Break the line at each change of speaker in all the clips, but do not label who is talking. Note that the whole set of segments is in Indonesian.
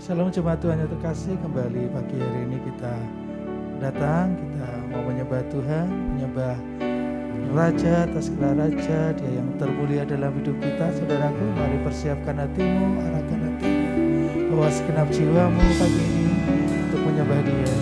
Shalom jemaat Tuhan yang terkasih, kembali pagi hari ini kita datang, kita mau menyembah Tuhan, menyembah Raja atas segala Raja, Dia yang termulia dalam hidup kita. Saudaraku, mari persiapkan hatimu, arahkan hatimu, bawa segenap jiwamu pagi ini untuk menyembah Dia.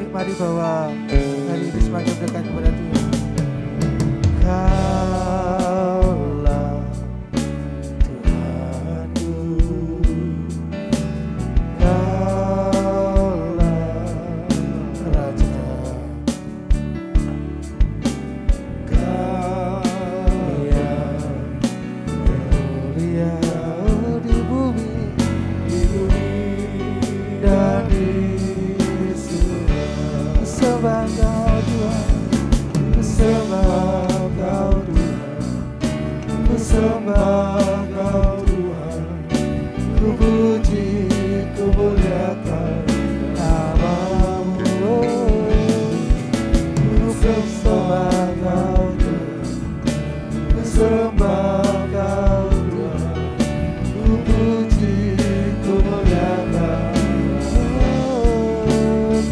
Mari bawa hari ini semakin dekat kepada Tuhan. Kaulah Tuhanku, Kaulah Raja, Kau yang mulia di bumi dan di sembah Kau Tuhan, ku sembah Kau Tuhan, ku sembah Kau Tuhan, ku puji, ku muliakan nama-Mu. Ku sembah Kau Tuhan, ku sembah Kau Tuhan, ku puji, ku muliakan. Ku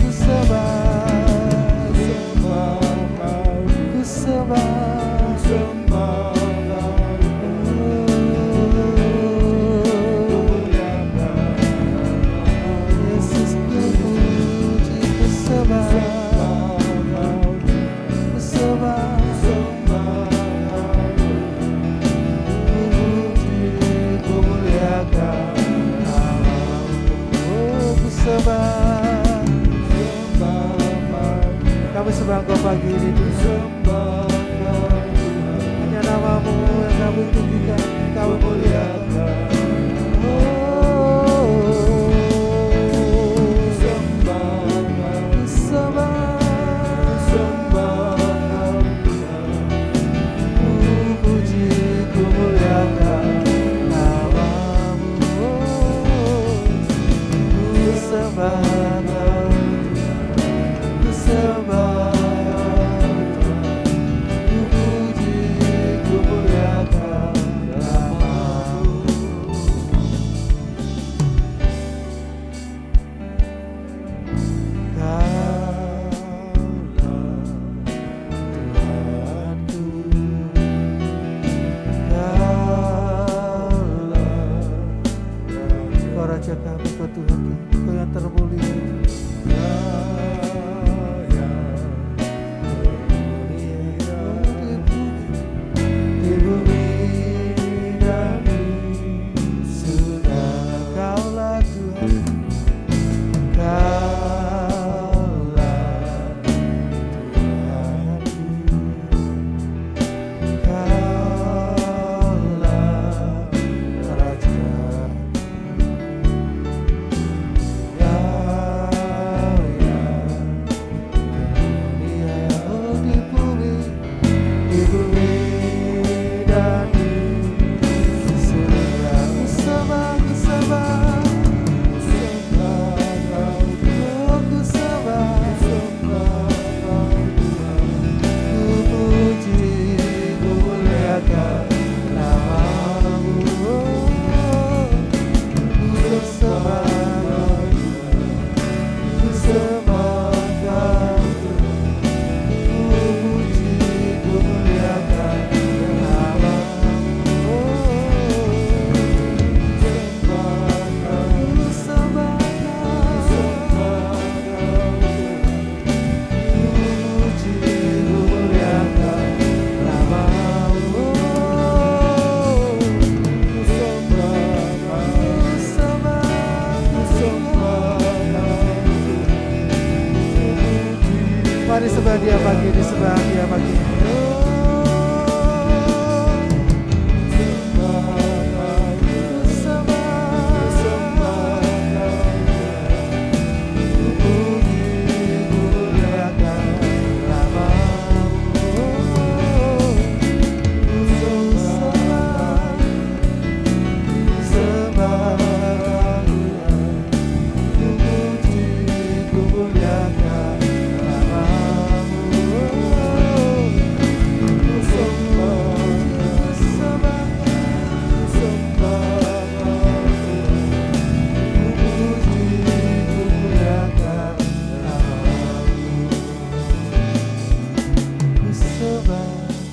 sembah kami sembah Kau pagi ini Tuhan. Hanya nama-Mu yang kami tinggikan, kami muliakan. Sembah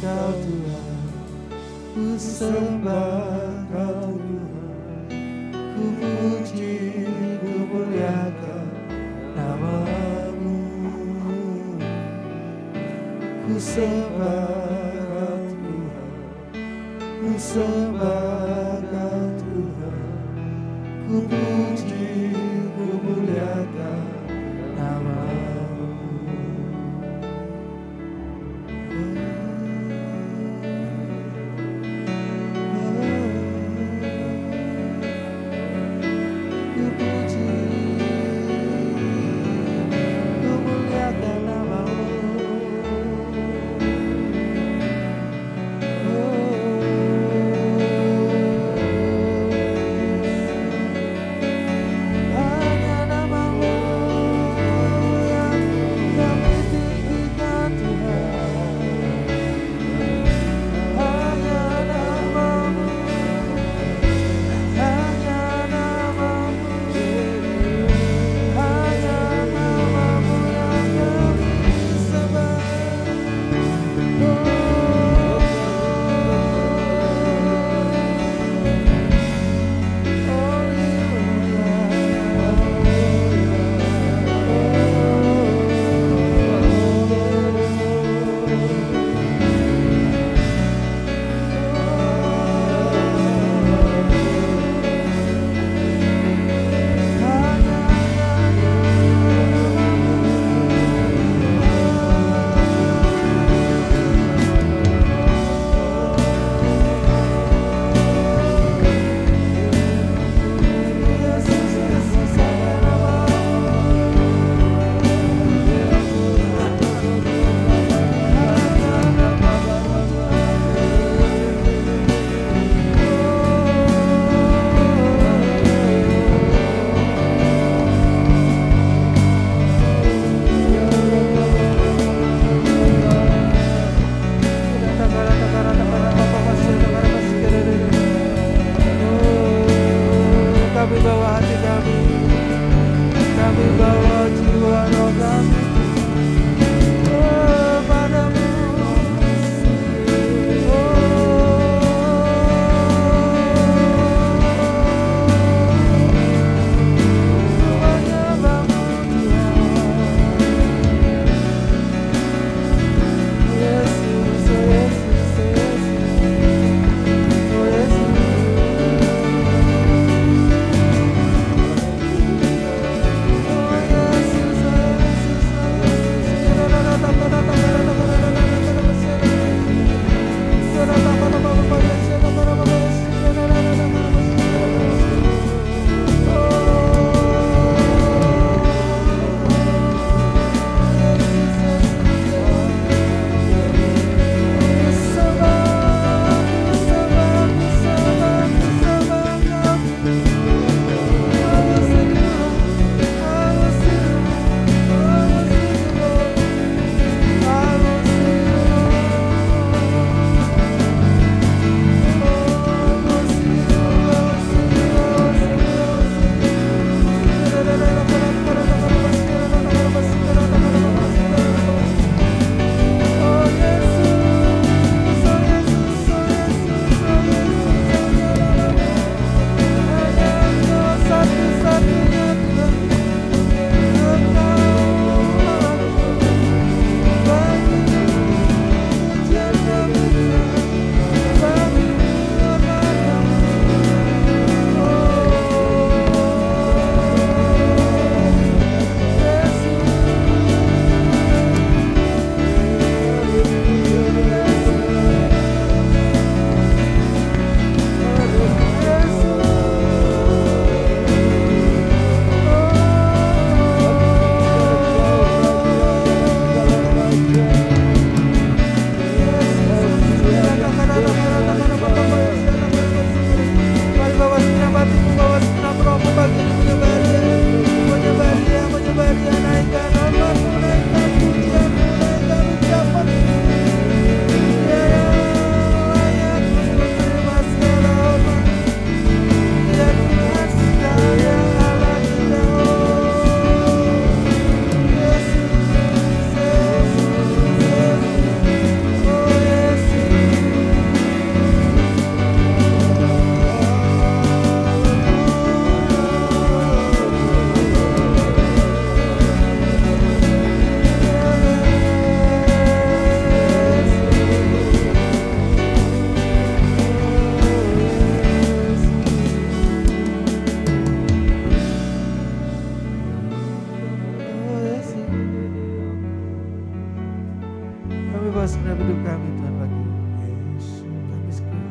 Kau Tuhan, ku sembah Kau Tuhan, ku puji, ku muliakan nama-Mu. Ku sembah Kau Tuhan, ku sembah Kau Tuhan, ku puji, ku muliakan nama-Mu.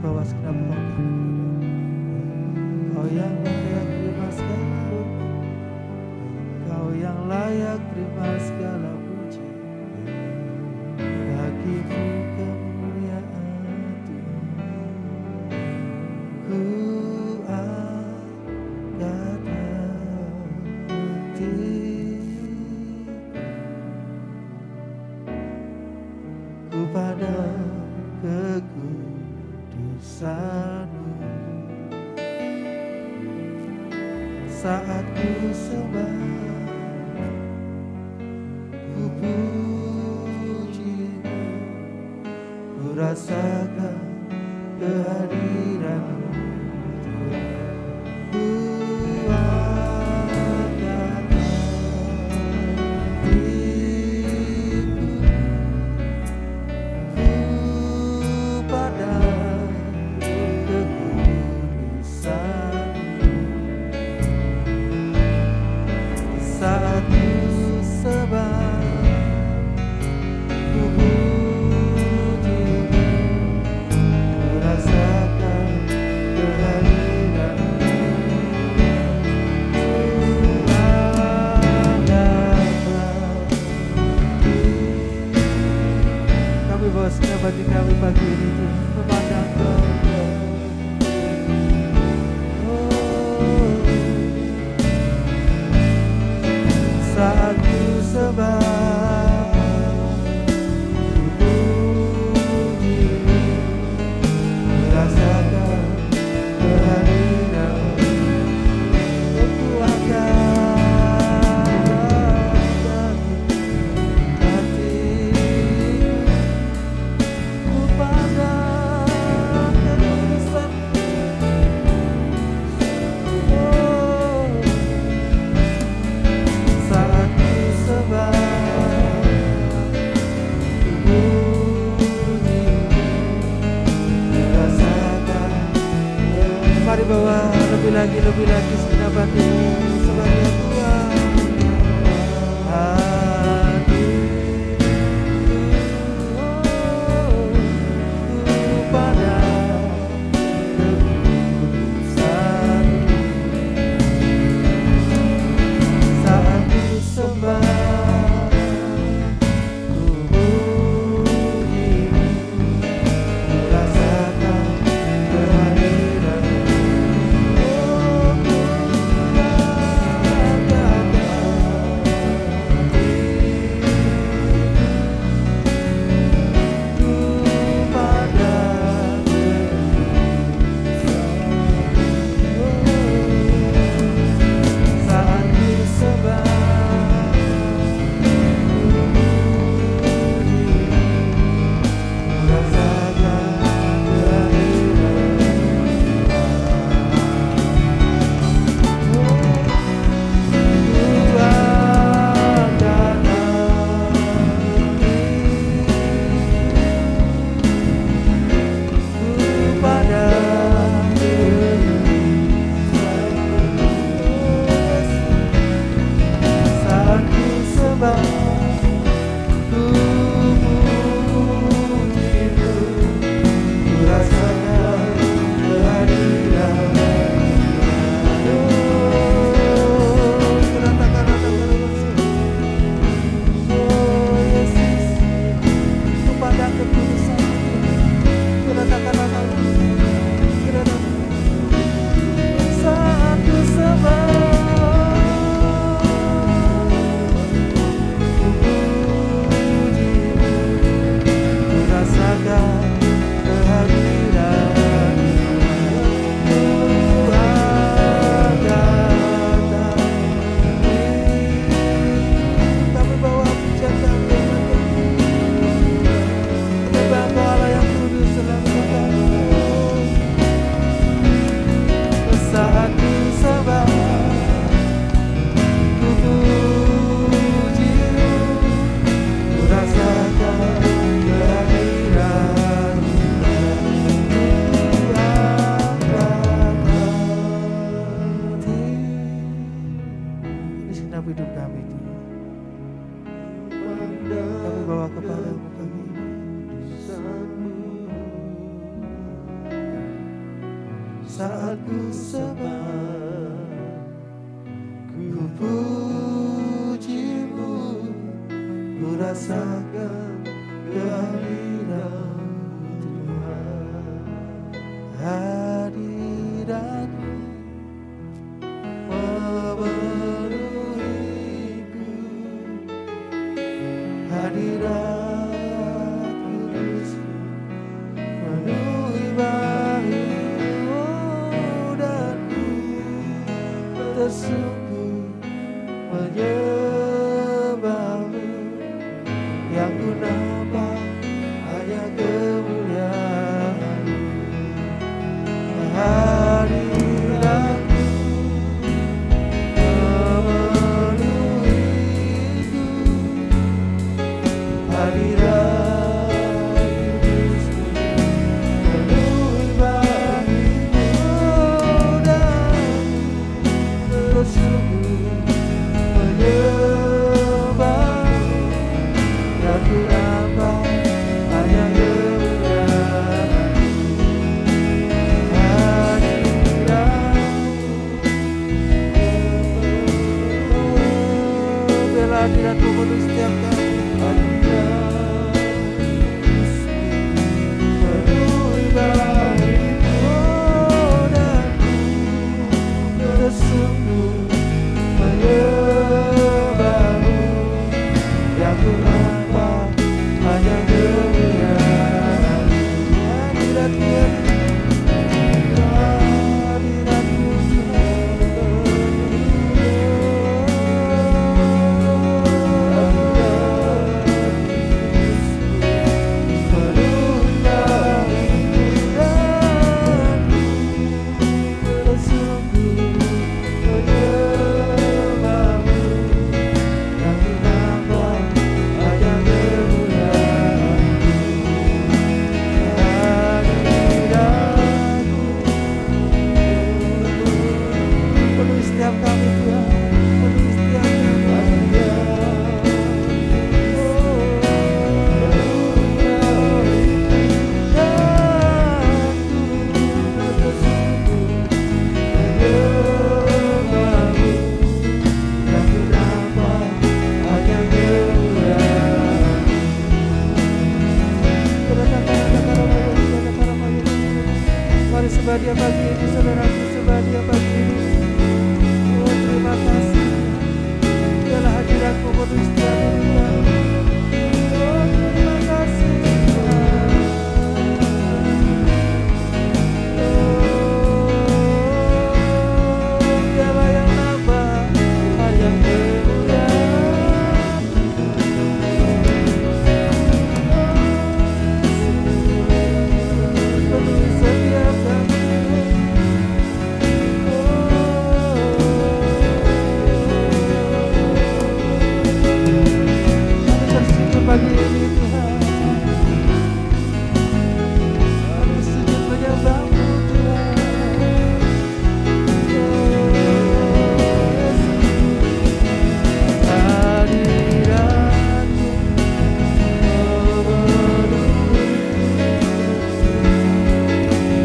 bawa segenap roh kami. Kau yang layak terima segala hormat, Kau yang layak terima segala puji. Bagimu kemuliaan Tuhan. Ku angkat hati ku pada kekudusan-Mu. Saat ku sembah, ku puji-Mu, ku rasakan kehadiran-Mu Tuhan. Ku angkat hatiku, ku pada kekudusan-Mu. Saat ku sembah, ku puji-Mu, ku rasakan kehadiran-Mu. Kami bawa segenap hati kami pagi ini Tuhan, memandang Kau. Saat ku sembah, ku puji-Mu, ku rasakan kehadiran-Mu. Ku angkat hatiku, ku pandang kekudusan-Mu. Saat ku sembah, ku puji-Mu, ku rasakan. Mari bawa lebih lagi segenap hatimu sebagai Tuhan. Hatiku pada kekudusan-Mu. Saat ku sembah, ku puji-Mu, ku rasakan kehadiran-Mu. Oh, ku saat ku sembah, ku pujimu, ku rasakan kehadiran Tuhan. Hadiratmu memenuhiku, hadirat kudusmu penuhi bahiku, dan ku tersungguh menyembahmu. Yang ku nampak hanya kemuliaan-Mu. Hadirat-Mu memenuhiku, hadirat kudusmu penuhi bahiku, dan ku tersungguh menyembahmu. Yang ku nampak hanya kemuliaan-Mu. Biarlah hadirat-Mu penuh setiap kami. Penuhi bahiku, dan ku tersungguh menyembahmu. Yang ku nampak hanya kemuliaan-Mu. Hadirat-Mu, penuhi bahiku, dan ku tersungguh menyembahmu. Yang ku nampak hanya kemuliaan-Mu. Hadirat-Mu penuhi setiap kami, Tuhan. Penuhi setiap kami. Mari sebadia pagi ini, saudaraku, sebadia pagi ini. Oh, terima kasih. Biarlah hadirat-Mu penuhi setiap diri kami. Oh, terima kasih, Tuhan. Oh, biarlah yang nambah hanya kemuliaan. Penuhi setiap kami. Kami tersujud pagi ini, Tuhan. Kami sujud menyembah-Mu, Tuhan. Hadirat-Mu memenuhi,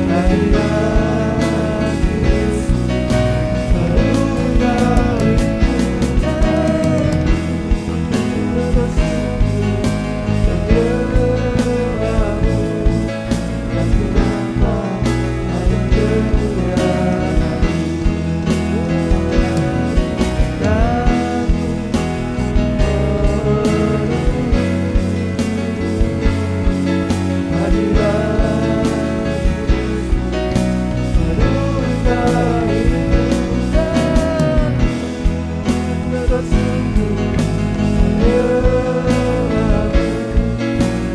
hadirat kudusmu penuhi bahiku, dan ku tersungguh menyembahmu.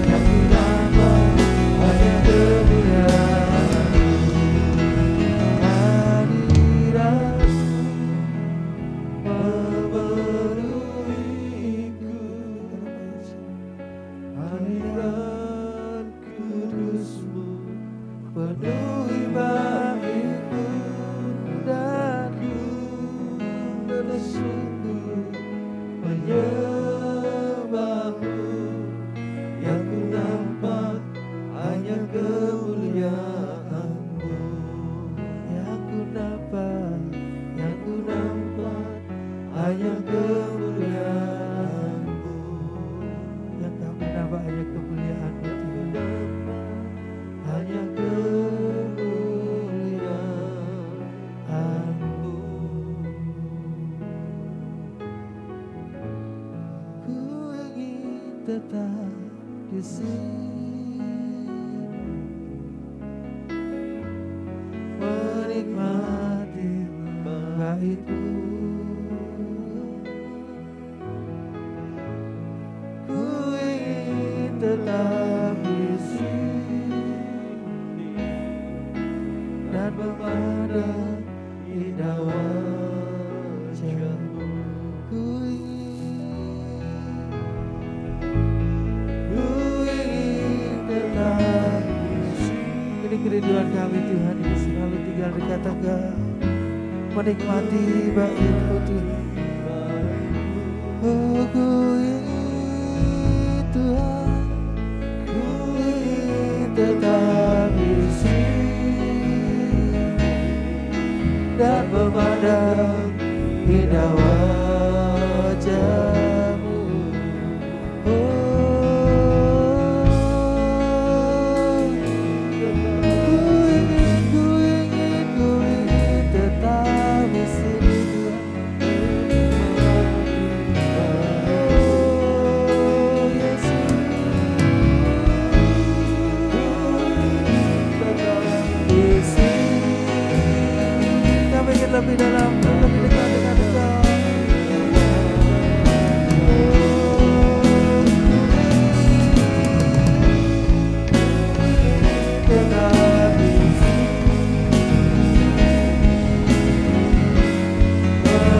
Yang ku nampak hanya kemuliaan-Mu. Hadirat kudusmu penuhi bahiku, dan ku bersungguh menyembahmu. Yang ku nampak hanya kemuliaan-Mu. tetap di sini menikmati bait-Mu. Ku ingin tetap di sini dan memandang indah wajah-Mu. Ku ingin tetap di sini. Ini kerinduan kami Tuhan, ini selalu tinggal dekat Engkau, menikmati bait-Mu Tuhan. Oh, ku ingin Tuhan, ku ingin tetap di sini dan memandang indah wajah-Mu. Ku ingin tetap di sini Tuhan. Yesus, di sini kami ingin lebih dalam, lebih dekat dengan Engkau. Tetap di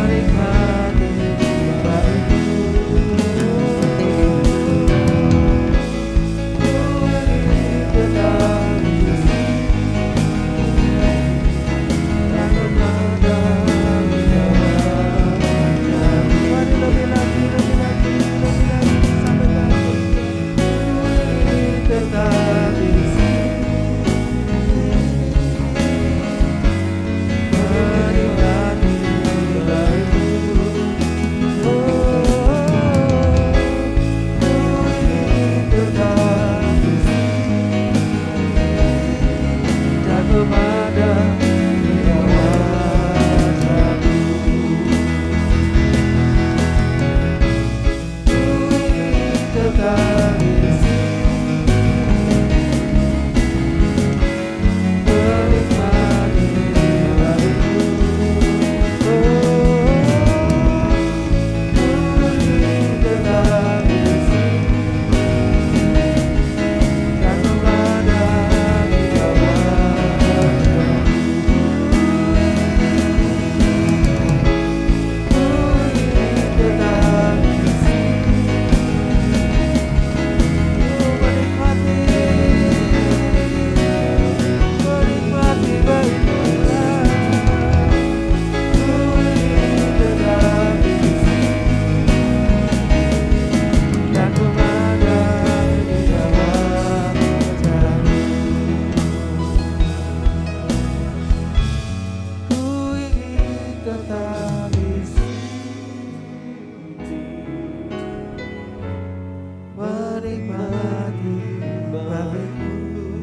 menikmati bait-Mu. Tetap di dan memandang indah wajah-Mu. Mari lebih lagi sampai kami tetap di menikmati bait-Mu. Tetap di dan memandang indah wajah-Mu. Tetap di menikmati bait-Mu. Tetap di dan memandang indah wajah-Mu. Tetap di menikmati bait-Mu. Tetap di dan memandang indah wajah-Mu. Ku ingin tetap di sini menikmati bait-Mu.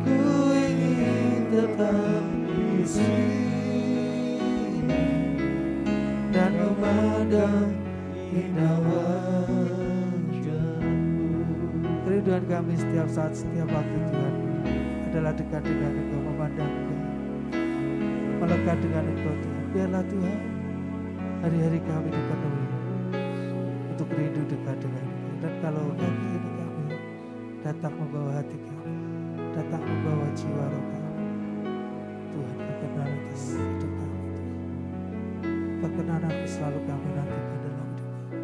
Ku ingin tetap di sini dan memandang indah wajah-Mu. Kerinduan kami setiap saat, setiap waktu Tuhan adalah dekat dengan Engkau, memandang Engkau, melekat dengan Engkau Tuhan. Biarlah Tuhan hari-hari kami dipenuhi untuk rindu dekat dengan Engkau. Dan kalau pagi ini kami datang membawa hati kami, datang membawa jiwa roh kami, Tuhan berkenan atas hidup kami Tuhan. Perkenanan-Mu selalu kami nantikan dalam hidup kami.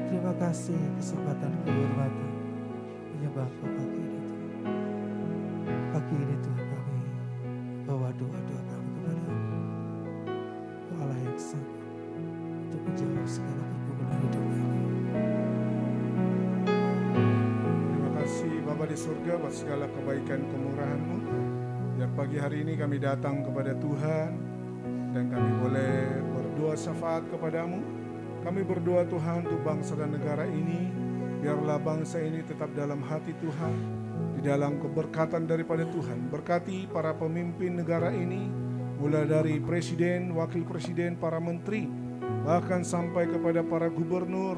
Terima kasih kesempatan kehormatan menyembah Engkau pagi ini Tuhan. Pagi ini Tuhan kami bawa doa-doa kami kepada-Mu, Engkau Allah yang sanggup untuk menjawab segala pergumulan hidup kami.
Terima kasih Bapa di surga buat segala kebaikan kemurahan-Mu. Biar pagi hari ini kami datang kepada Tuhan dan kami boleh berdoa syafaat kepada-Mu. Kami berdoa Tuhan untuk bangsa dan negara ini. Biarlah bangsa ini tetap dalam hati Tuhan, di dalam keberkatan daripada Tuhan. Berkati para pemimpin negara ini, mulai dari presiden, wakil presiden, para menteri, bahkan sampai kepada para gubernur,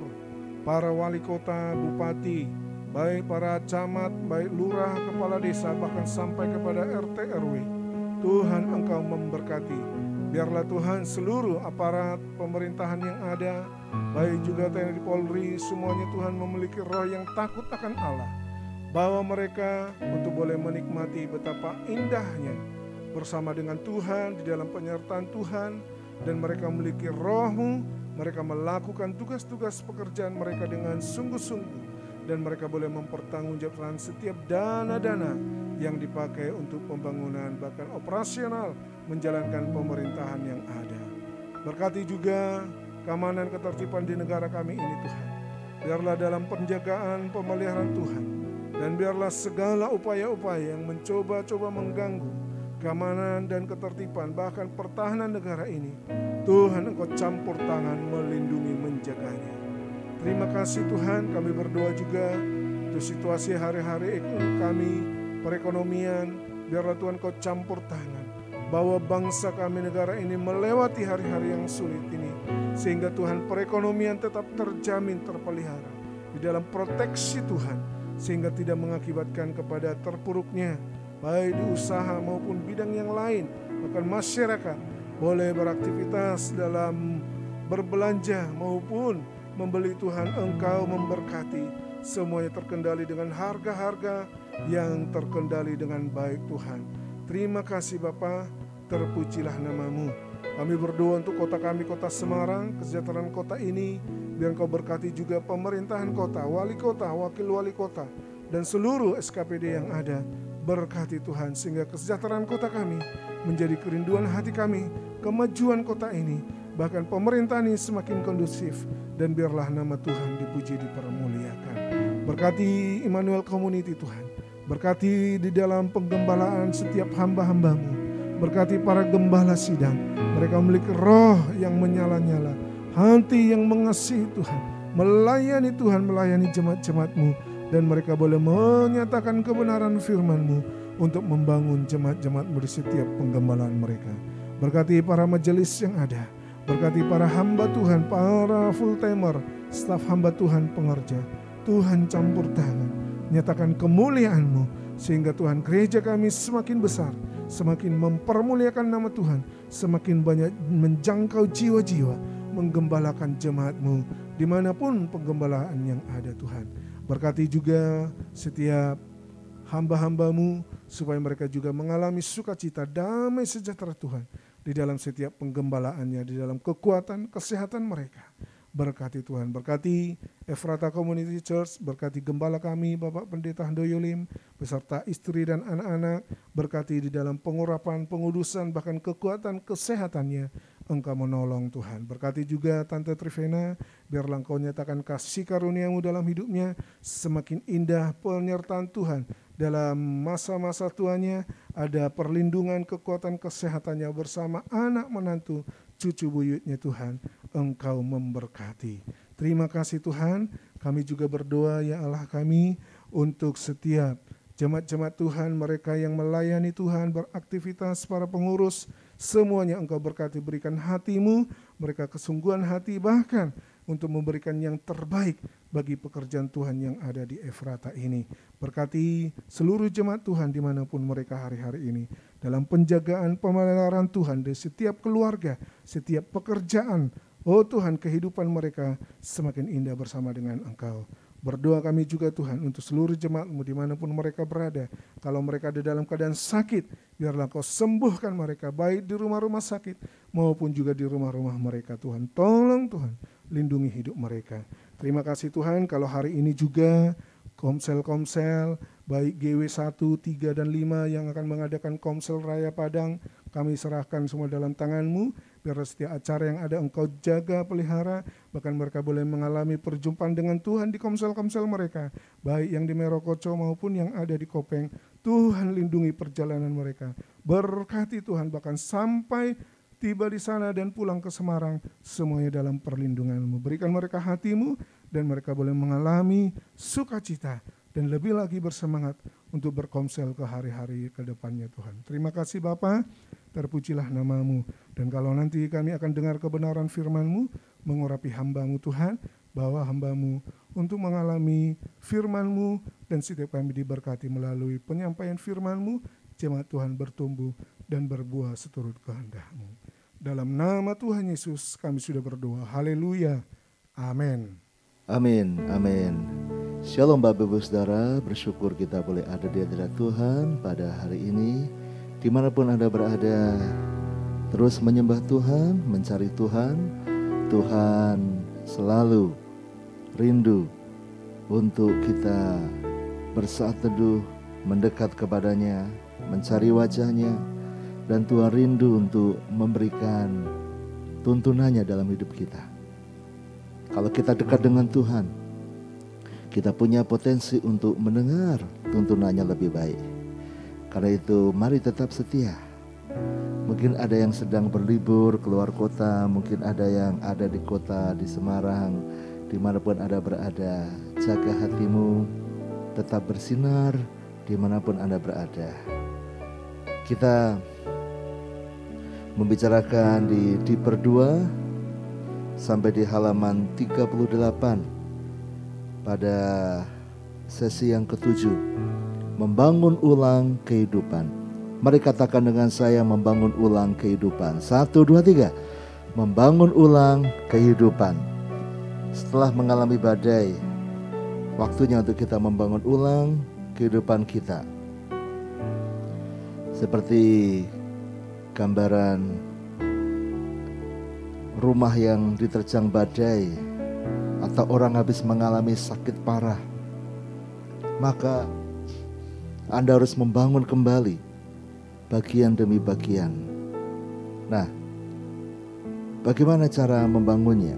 para wali kota, bupati, baik para camat, baik lurah, kepala desa, bahkan sampai kepada RT RW. Tuhan, Engkau memberkati. Biarlah Tuhan seluruh aparat pemerintahan yang ada, baik juga TNI Polri, semuanya Tuhan memiliki roh yang takut akan Allah. Bawa mereka untuk boleh menikmati betapa indahnya bersama dengan Tuhan di dalam penyertaan Tuhan, dan mereka memiliki roh-Mu, mereka melakukan tugas-tugas pekerjaan mereka dengan sungguh-sungguh, dan mereka boleh mempertanggungjawabkan setiap dana-dana yang dipakai untuk pembangunan, bahkan operasional menjalankan pemerintahan yang ada. Berkati juga keamanan ketertiban di negara kami ini Tuhan. Biarlah dalam penjagaan pemeliharaan Tuhan, dan biarlah segala upaya-upaya yang mencoba-coba mengganggu keamanan dan ketertiban, bahkan pertahanan negara ini, Tuhan, Engkau campur tangan, melindungi, menjaganya. Terima kasih Tuhan, kami berdoa juga untuk situasi hari-hari kami, perekonomian, biarlah Tuhan Kau campur tangan, bahwa bangsa kami, negara ini melewati hari-hari yang sulit ini, sehingga Tuhan perekonomian tetap terjamin, terpelihara di dalam proteksi Tuhan, sehingga tidak mengakibatkan kepada terpuruknya baik di usaha maupun bidang yang lain, bahkan masyarakat boleh beraktivitas dalam berbelanja maupun membeli. Tuhan, Engkau memberkati, semuanya terkendali dengan harga-harga yang terkendali dengan baik Tuhan. Terima kasih Bapa, terpujilah nama-Mu. Kami berdoa untuk kota kami, kota Semarang, kesejahteraan kota ini, biar Engkau berkati juga pemerintahan kota, wali kota, wakil wali kota, dan seluruh SKPD yang ada. Berkati Tuhan, sehingga kesejahteraan kota kami menjadi kerinduan hati kami, kemajuan kota ini, bahkan pemerintahan ini semakin kondusif, dan biarlah nama Tuhan dipuji, dipermuliakan. Berkati Immanuel Community Tuhan, berkati di dalam penggembalaan setiap hamba-hamba-Mu, berkati para gembala sidang, mereka memiliki roh yang menyala-nyala, hati yang mengasihi Tuhan, melayani Tuhan, melayani jemaat-jemaat-Mu, dan mereka boleh menyatakan kebenaran firman-Mu untuk membangun jemaat-jemaat-Mu di setiap penggembalaan mereka. Berkati para majelis yang ada, berkati para hamba Tuhan, para full timer, staf hamba Tuhan pengerja. Tuhan campur tangan, nyatakan kemuliaan-Mu, sehingga Tuhan gereja kami semakin besar, semakin mempermuliakan nama Tuhan, semakin banyak menjangkau jiwa-jiwa, menggembalakan jemaat-Mu dimanapun penggembalaan yang ada Tuhan. Berkati juga setiap hamba-hamba-Mu, supaya mereka juga mengalami sukacita, damai, sejahtera Tuhan di dalam setiap penggembalaannya, di dalam kekuatan, kesehatan mereka. Berkati Tuhan, berkati Ephrata Community Church, berkati gembala kami Bapak Pendeta Handoyo Lim beserta istri dan anak-anak, berkati di dalam pengurapan, pengudusan, bahkan kekuatan kesehatannya. Engkau menolong Tuhan. Berkati juga Tante Trivena, biarlah Engkau nyatakan kasih karunia-Mu dalam hidupnya, semakin indah penyertaan Tuhan dalam masa-masa tuanya, ada perlindungan, kekuatan kesehatannya bersama anak menantu, cucu buyutnya Tuhan. Engkau memberkati. Terima kasih Tuhan, kami juga berdoa ya Allah kami untuk setiap jemaat-jemaat Tuhan, mereka yang melayani Tuhan, beraktivitas, para pengurus, semuanya Engkau berkati, berikan hati-Mu, mereka kesungguhan hati, bahkan untuk memberikan yang terbaik bagi pekerjaan Tuhan yang ada di Ephrata ini. Berkati seluruh jemaat Tuhan dimanapun mereka hari-hari ini, dalam penjagaan pemeliharaan Tuhan di setiap keluarga, setiap pekerjaan. Oh Tuhan, kehidupan mereka semakin indah bersama dengan Engkau. Berdoa kami juga Tuhan untuk seluruh jemaat-Mu dimanapun mereka berada. Kalau mereka ada dalam keadaan sakit, biarlah Kau sembuhkan mereka, baik di rumah-rumah sakit maupun juga di rumah-rumah mereka Tuhan. Tolong Tuhan, lindungi hidup mereka. Terima kasih Tuhan, kalau hari ini juga komsel-komsel baik GW 1, 3, dan 5 yang akan mengadakan Komsel Raya Padang, kami serahkan semua dalam tangan-Mu. Biar setiap acara yang ada Engkau jaga, pelihara, bahkan mereka boleh mengalami perjumpaan dengan Tuhan di komsel-komsel mereka, baik yang di Merokoco maupun yang ada di Kopeng. Tuhan lindungi perjalanan mereka, berkati Tuhan, bahkan sampai tiba di sana dan pulang ke Semarang, semuanya dalam perlindungan-Mu. Berikan mereka hati-Mu, dan mereka boleh mengalami sukacita, dan lebih lagi bersemangat untuk berkomsel ke hari-hari ke depannya Tuhan. Terima kasih Bapa, terpujilah nama-Mu. Dan kalau nanti kami akan dengar kebenaran firman-Mu, mengurapi hamba-Mu Tuhan, bawa hamba-Mu untuk mengalami firman-Mu, dan setiap kami diberkati melalui penyampaian firman-Mu, jemaat Tuhan bertumbuh dan berbuah seturut kehendak-Mu. Dalam nama Tuhan Yesus kami sudah berdoa. Haleluya. Amin.
Amin, amin. Shalom Bapak Ibu Saudara, bersyukur kita boleh ada di hadirat Tuhan pada hari ini. Dimanapun Anda berada, terus menyembah Tuhan, mencari Tuhan. Tuhan selalu rindu untuk kita bersaat teduh, mendekat kepadanya, mencari wajahnya. Dan Tuhan rindu untuk memberikan tuntunannya dalam hidup kita. Kalau kita dekat dengan Tuhan, kita punya potensi untuk mendengar tuntunannya lebih baik. Karena itu mari tetap setia. Mungkin ada yang sedang berlibur keluar kota, mungkin ada yang ada di kota di Semarang, dimanapun Anda berada, jaga hatimu, tetap bersinar dimanapun Anda berada. Kita membicarakan di per 2 sampai di halaman 38 pada sesi yang ke-7, membangun ulang kehidupan. Mari katakan dengan saya, membangun ulang kehidupan. 1, 2, 3. Membangun ulang kehidupan. Setelah mengalami badai, waktunya untuk kita membangun ulang kehidupan kita. Seperti gambaran rumah yang diterjang badai, atau orang habis mengalami sakit parah, maka Anda harus membangun kembali bagian demi bagian. Nah, bagaimana cara membangunnya?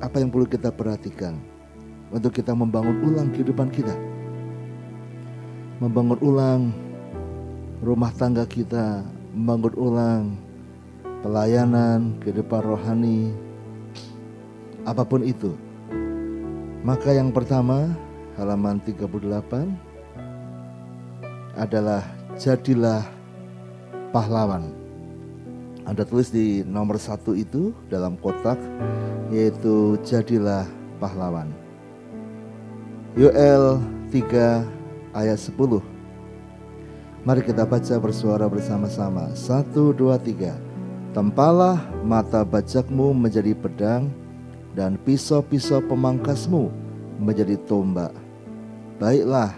Apa yang perlu kita perhatikan untuk kita membangun ulang kehidupan kita? Membangun ulang rumah tangga kita, membangun ulang pelayanan, kehidupan rohani, apapun itu. Maka yang pertama, halaman 38 adalah jadilah pahlawan. Anda tulis di nomor 1 itu dalam kotak, yaitu jadilah pahlawan. Yoel 3 ayat 10. Mari kita baca bersuara bersama-sama. 1, 2, 3. Tempalah mata bajakmu menjadi pedang, dan pisau-pisau pemangkasmu menjadi tombak. Baiklah,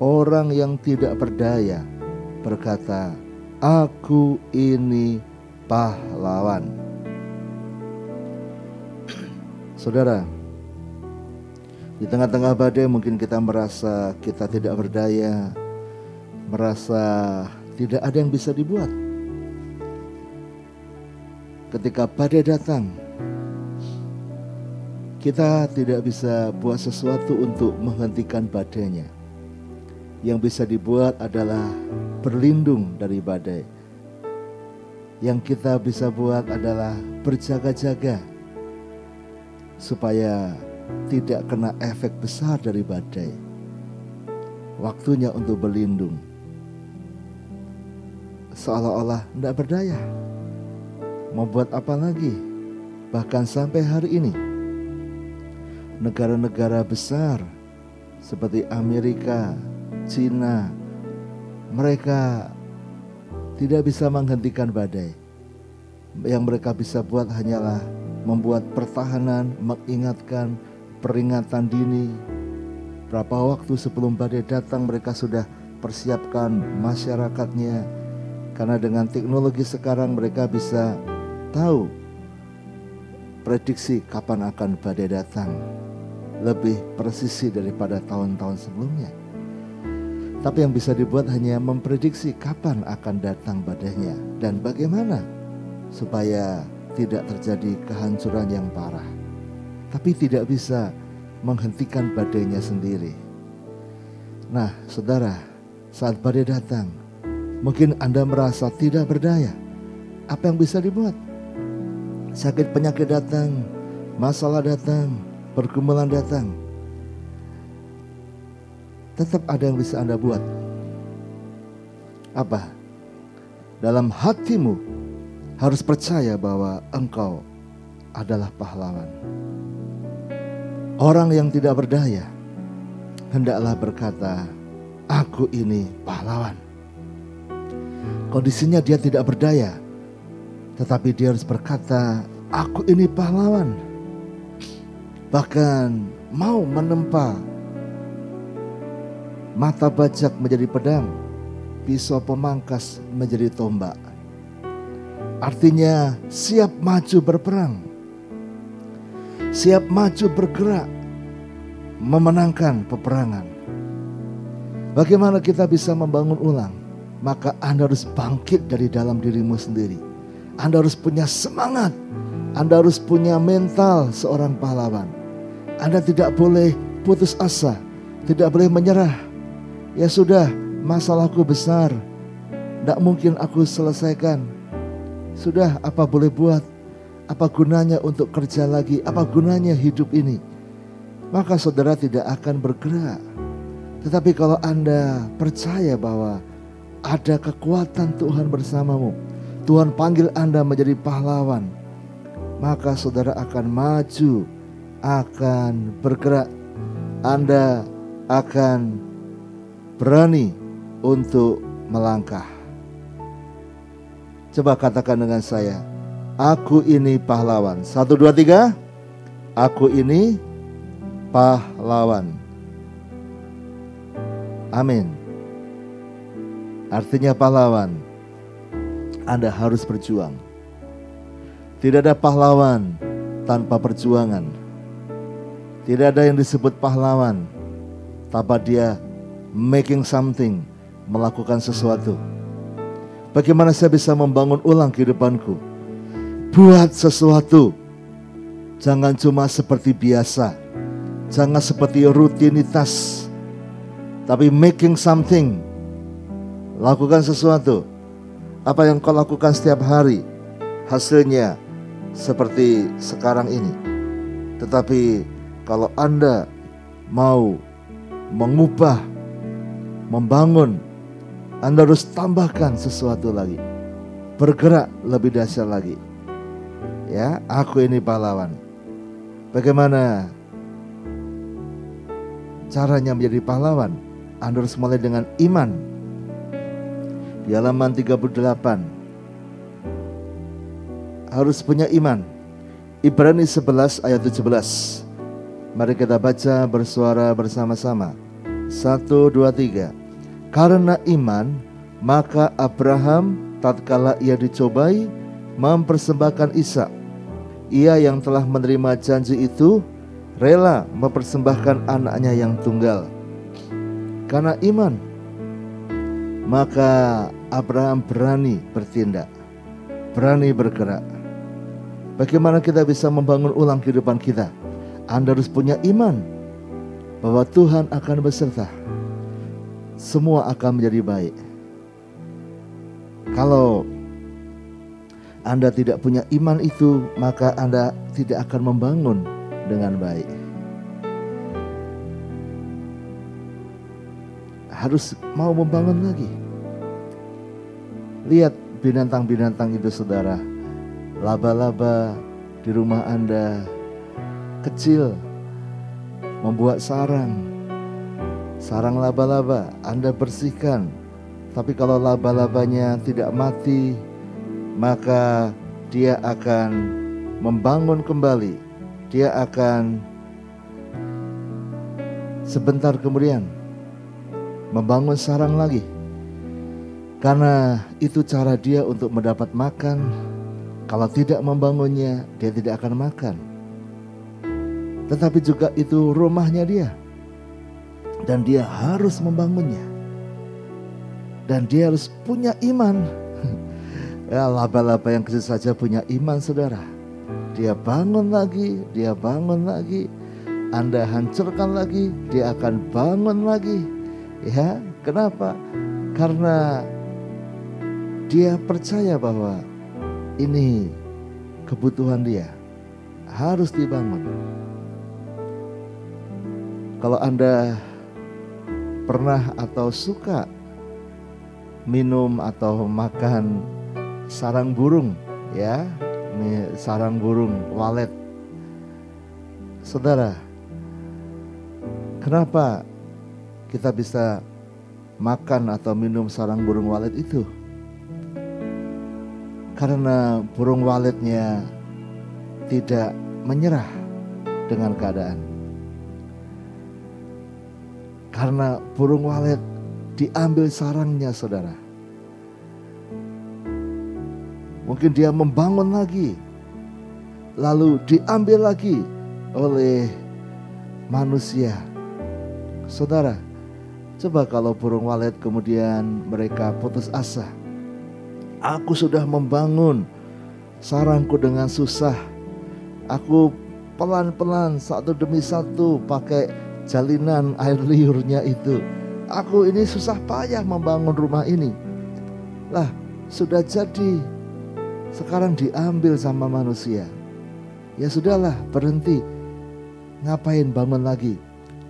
orang yang tidak berdaya berkata, aku ini pahlawan. Saudara, di tengah-tengah badai mungkin kita merasa kita tidak berdaya, merasa tidak ada yang bisa dibuat. Ketika badai datang, kita tidak bisa buat sesuatu untuk menghentikan badainya. Yang bisa dibuat adalah berlindung dari badai. Yang kita bisa buat adalah berjaga-jaga supaya tidak kena efek besar dari badai. Waktunya untuk berlindung. Seolah-olah tidak berdaya. Mau buat apa lagi? Bahkan sampai hari ini, negara-negara besar seperti Amerika, Cina, mereka tidak bisa menghentikan badai. Yang mereka bisa buat hanyalah membuat pertahanan, mengingatkan, peringatan dini. Berapa waktu sebelum badai datang mereka sudah persiapkan masyarakatnya. Karena dengan teknologi sekarang mereka bisa tahu prediksi kapan akan badai datang. Lebih presisi daripada tahun-tahun sebelumnya. Tapi yang bisa dibuat hanya memprediksi kapan akan datang badainya dan bagaimana supaya tidak terjadi kehancuran yang parah. Tapi tidak bisa menghentikan badainya sendiri. Nah, saudara, saat badai datang, mungkin Anda merasa tidak berdaya. Apa yang bisa dibuat? Sakit penyakit datang, masalah datang, pergumulan datang. tetap ada yang bisa Anda buat. Apa? Dalam hatimu harus percaya bahwa engkau adalah pahlawan. Orang yang tidak berdaya hendaklah berkata, aku ini pahlawan. Kondisinya dia tidak berdaya, tetapi dia harus berkata, aku ini pahlawan. Bahkan mau menempa mata bajak menjadi pedang, pisau pemangkas menjadi tombak. Artinya siap maju berperang, siap maju bergerak, memenangkan peperangan. Bagaimana kita bisa membangun ulang? Maka Anda harus bangkit dari dalam dirimu sendiri. Anda harus punya semangat. Anda harus punya mental seorang pahlawan. Anda tidak boleh putus asa, tidak boleh menyerah. Ya sudah, masalahku besar, tidak mungkin aku selesaikan. Sudah, apa boleh buat? Apa gunanya untuk kerja lagi? Apa gunanya hidup ini? Maka saudara tidak akan bergerak. Tetapi kalau Anda percaya bahwa ada kekuatan Tuhan bersamamu, Tuhan panggil Anda menjadi pahlawan, maka saudara akan maju, akan bergerak. Anda akan berani untuk melangkah. Coba katakan dengan saya, aku ini pahlawan. 1, 2, 3. Aku ini pahlawan. Amin. Artinya pahlawan, Anda harus berjuang. Tidak ada pahlawan tanpa perjuangan. Tidak ada yang disebut pahlawan tanpa dia making something, melakukan sesuatu. Bagaimana saya bisa membangun ulang kehidupanku? Buat sesuatu. Jangan cuma seperti biasa, jangan seperti rutinitas, tapi making something. Lakukan sesuatu. Apa yang kau lakukan setiap hari, hasilnya seperti sekarang ini. Tetapi kalau Anda mau mengubah, membangun, Anda harus tambahkan sesuatu lagi. Bergerak lebih dahsyat lagi. Ya, aku ini pahlawan. Bagaimana caranya menjadi pahlawan? Anda harus mulai dengan iman. Di halaman 38 harus punya iman. Ibrani 11 ayat 17. Mari kita baca bersuara bersama-sama. 1, 2, 3. Karena iman, maka Abraham tatkala ia dicobai mempersembahkan Ishak. Ia yang telah menerima janji itu rela mempersembahkan anaknya yang tunggal. Karena iman, maka Abraham berani bertindak, berani bergerak. Bagaimana kita bisa membangun ulang kehidupan kita? Anda harus punya iman bahwa Tuhan akan beserta. Semua akan menjadi baik. Kalau Anda tidak punya iman itu, maka Anda tidak akan membangun dengan baik. Harus mau membangun lagi. Lihat binatang-binatang itu saudara. Laba-laba di rumah Anda kecil, membuat sarang laba-laba, Anda bersihkan. Tapi kalau laba-labanya tidak mati, maka dia akan membangun kembali. Dia akan sebentar kemudian membangun sarang lagi. Karena itu cara dia untuk mendapat makan. Kalau tidak membangunnya, dia tidak akan makan. Tetapi juga itu rumahnya dia. Dan dia harus membangunnya. Dan dia harus punya iman. Ya, laba-laba yang kecil saja punya iman saudara. Dia bangun lagi, dia bangun lagi. Anda hancurkan lagi, dia akan bangun lagi. Ya, kenapa? Karena dia percaya bahwa ini kebutuhan dia, harus dibangun. Kalau Anda pernah atau suka minum atau makan sarang burung, ya, ini sarang burung walet. Saudara, kenapa kita bisa makan atau minum sarang burung walet itu? Karena burung waletnya tidak menyerah dengan keadaan. Karena burung walet diambil sarangnya, saudara. Mungkin dia membangun lagi, lalu diambil lagi oleh manusia. Saudara, coba kalau burung walet kemudian mereka putus asa. Aku sudah membangun sarangku dengan susah. Aku pelan-pelan satu demi satu pakai jalinan air liurnya itu. Aku ini susah payah membangun rumah ini. Lah, sudah jadi. Sekarang diambil sama manusia. Ya sudahlah, berhenti. Ngapain bangun lagi?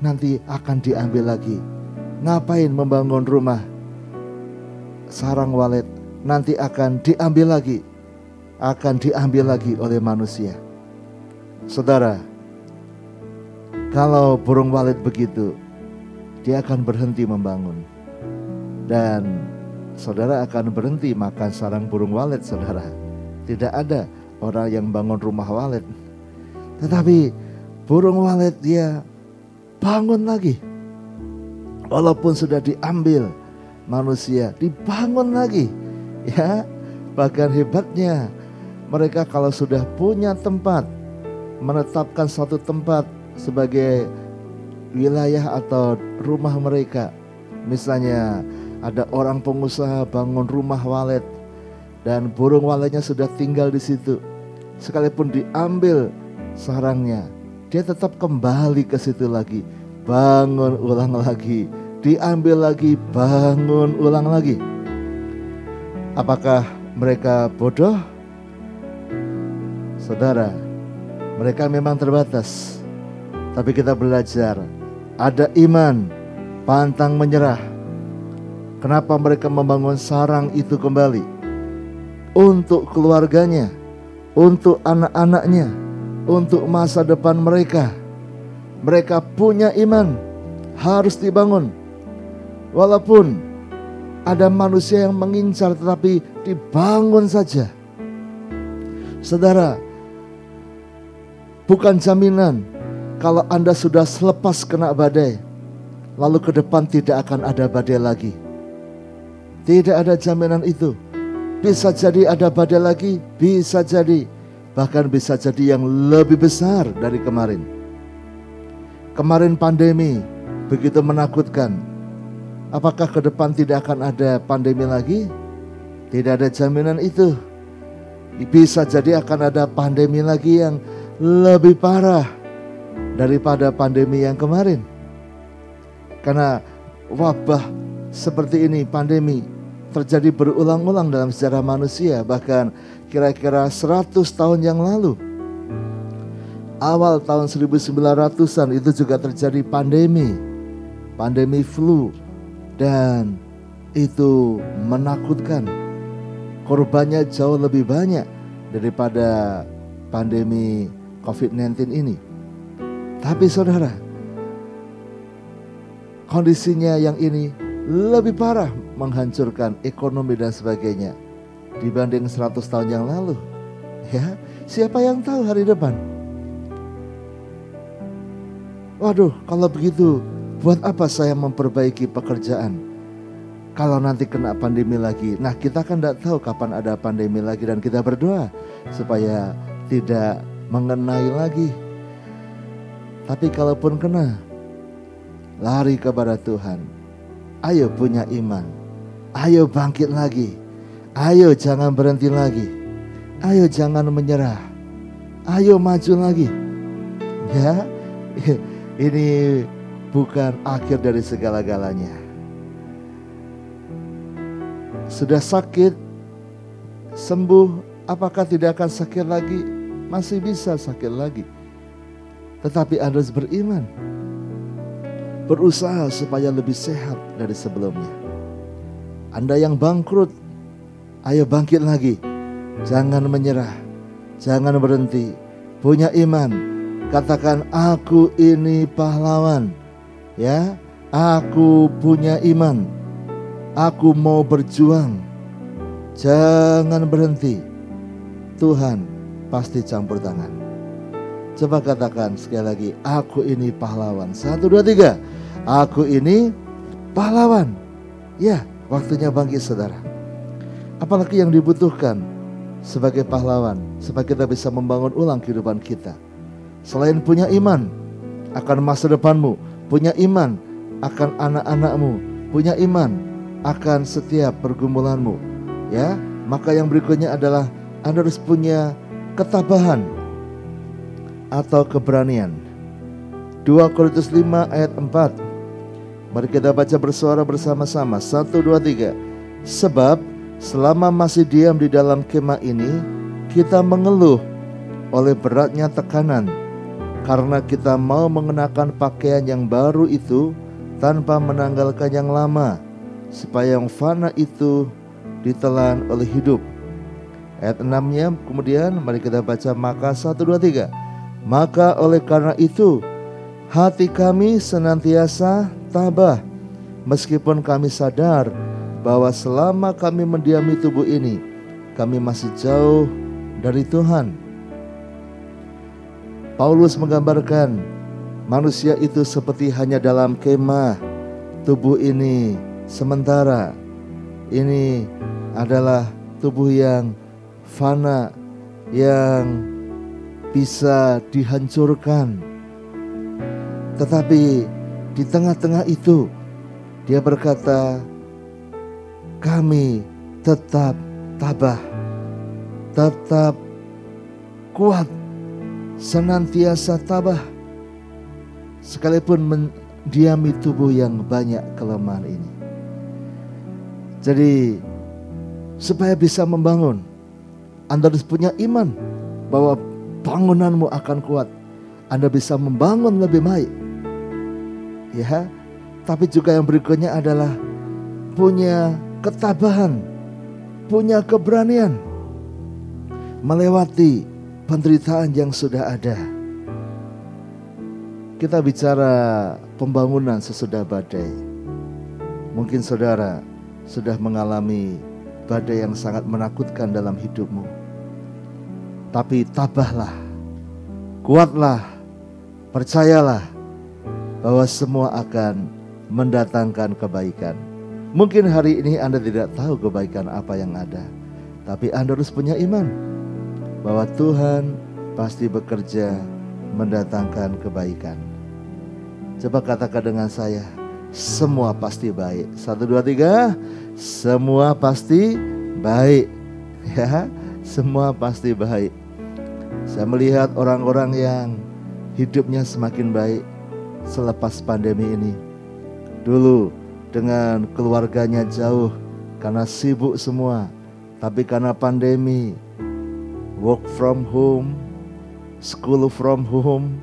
Nanti akan diambil lagi. Ngapain membangun rumah? Sarang walet nanti akan diambil lagi. Akan diambil lagi oleh manusia. Saudara, kalau burung walet begitu, dia akan berhenti membangun. Dan saudara akan berhenti makan sarang burung walet, saudara. Tidak ada orang yang bangun rumah walet. Tetapi burung walet dia bangun lagi. Walaupun sudah diambil manusia, dibangun lagi. Ya, bahkan hebatnya mereka kalau sudah punya tempat, menetapkan suatu tempat sebagai wilayah atau rumah mereka. Misalnya ada orang pengusaha bangun rumah walet dan burung waletnya sudah tinggal di situ. Sekalipun diambil sarangnya, dia tetap kembali ke situ lagi, bangun ulang lagi, diambil lagi, bangun ulang lagi. Apakah mereka bodoh? Saudara, mereka memang terbatas. Tapi kita belajar, ada iman, pantang menyerah. Kenapa mereka membangun sarang itu kembali? Untuk keluarganya, untuk anak-anaknya, untuk masa depan mereka. Mereka punya iman, harus dibangun. Walaupun ada manusia yang mengincar, tetapi dibangun saja. Saudara, bukan jaminan kalau Anda sudah selepas kena badai, lalu ke depan tidak akan ada badai lagi. Tidak ada jaminan itu. Bisa jadi ada badai lagi, bisa jadi. Bahkan bisa jadi yang lebih besar dari kemarin. Kemarin pandemi begitu menakutkan. Apakah ke depan tidak akan ada pandemi lagi? Tidak ada jaminan itu. Bisa jadi akan ada pandemi lagi yang lebih parah daripada pandemi yang kemarin. Karena wabah seperti ini, pandemi, terjadi berulang-ulang dalam sejarah manusia. Bahkan kira-kira 100 tahun yang lalu, awal tahun 1900-an itu juga terjadi pandemi flu. Dan itu menakutkan. Korbannya jauh lebih banyak daripada pandemi COVID-19 ini. Tapi saudara, kondisinya yang ini lebih parah, menghancurkan ekonomi dan sebagainya dibanding 100 tahun yang lalu. Ya, siapa yang tahu hari depan? Waduh, kalau begitu, buat apa saya memperbaiki pekerjaan kalau nanti kena pandemi lagi? Nah, kita kan tidak tahu kapan ada pandemi lagi, dan kita berdoa supaya tidak mengenai lagi. Tapi kalaupun kena, lari kepada Tuhan. Ayo punya iman. Ayo bangkit lagi. Ayo jangan berhenti lagi. Ayo jangan menyerah. Ayo maju lagi. Ya, ini bukan akhir dari segala-galanya. Sudah sakit, sembuh, apakah tidak akan sakit lagi? Masih bisa sakit lagi. Tetapi Anda harus beriman. berusaha supaya lebih sehat dari sebelumnya. Anda yang bangkrut, ayo bangkit lagi. Jangan menyerah, jangan berhenti. Punya iman, katakan aku ini pahlawan. Ya, aku punya iman. Aku mau berjuang. Jangan berhenti. Tuhan pasti campur tangan. Coba katakan sekali lagi, aku ini pahlawan. 1, 2, 3. Aku ini pahlawan. Ya, waktunya bangkit saudara. Apalagi yang dibutuhkan sebagai pahlawan, supaya kita bisa membangun ulang kehidupan kita. Selain punya iman akan masa depanmu, punya iman akan anak-anakmu, punya iman akan setiap pergumulanmu. Ya, maka yang berikutnya adalah Anda harus punya ketabahan atau keberanian. 2 Korintus 5 ayat 4. Mari kita baca bersuara bersama-sama. 1, 2, 3. Sebab selama masih diam di dalam kemah ini, kita mengeluh oleh beratnya tekanan, karena kita mau mengenakan pakaian yang baru itu tanpa menanggalkan yang lama, supaya yang fana itu ditelan oleh hidup. Ayat 6-nya kemudian mari kita baca, maka 1, 2, 3. Maka oleh karena itu hati kami senantiasa tabah, meskipun kami sadar bahwa selama kami mendiami tubuh ini, kami masih jauh dari Tuhan. Paulus menggambarkan manusia itu seperti hanya dalam kemah. Tubuh ini sementara. Ini adalah tubuh yang fana, yang bisa dihancurkan. Tetapi di tengah-tengah itu dia berkata, kami tetap tabah, tetap kuat, senantiasa tabah, sekalipun mendiami tubuh yang banyak kelemahan ini. Jadi supaya bisa membangun, Anda harus punya iman bahwa bangunanmu akan kuat. Anda bisa membangun lebih baik. Ya, tapi juga yang berikutnya adalah punya ketabahan, punya keberanian melewati penderitaan yang sudah ada. Kita bicara pembangunan sesudah badai. Mungkin saudara sudah mengalami badai yang sangat menakutkan dalam hidupmu. Tapi tabahlah, kuatlah, percayalah bahwa semua akan mendatangkan kebaikan. Mungkin hari ini Anda tidak tahu kebaikan apa yang ada, tapi Anda harus punya iman bahwa Tuhan pasti bekerja mendatangkan kebaikan. Coba katakan dengan saya, semua pasti baik. 1, 2, 3. Semua pasti baik. Ya, semua pasti baik. Saya melihat orang-orang yang hidupnya semakin baik selepas pandemi ini. Dulu dengan keluarganya jauh karena sibuk semua, tapi karena pandemi, work from home, school from home,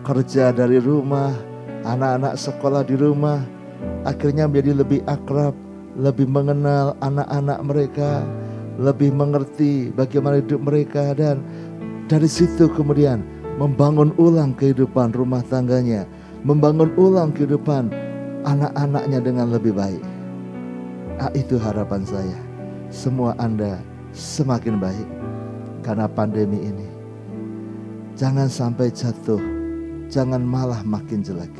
kerja dari rumah, anak-anak sekolah di rumah, akhirnya menjadi lebih akrab, lebih mengenal anak-anak mereka, lebih mengerti bagaimana hidup mereka, dan dari situ kemudian membangun ulang kehidupan rumah tangganya, membangun ulang kehidupan anak-anaknya dengan lebih baik. Itu harapan saya, semua Anda semakin baik karena pandemi ini. Jangan sampai jatuh, jangan malah makin jelek.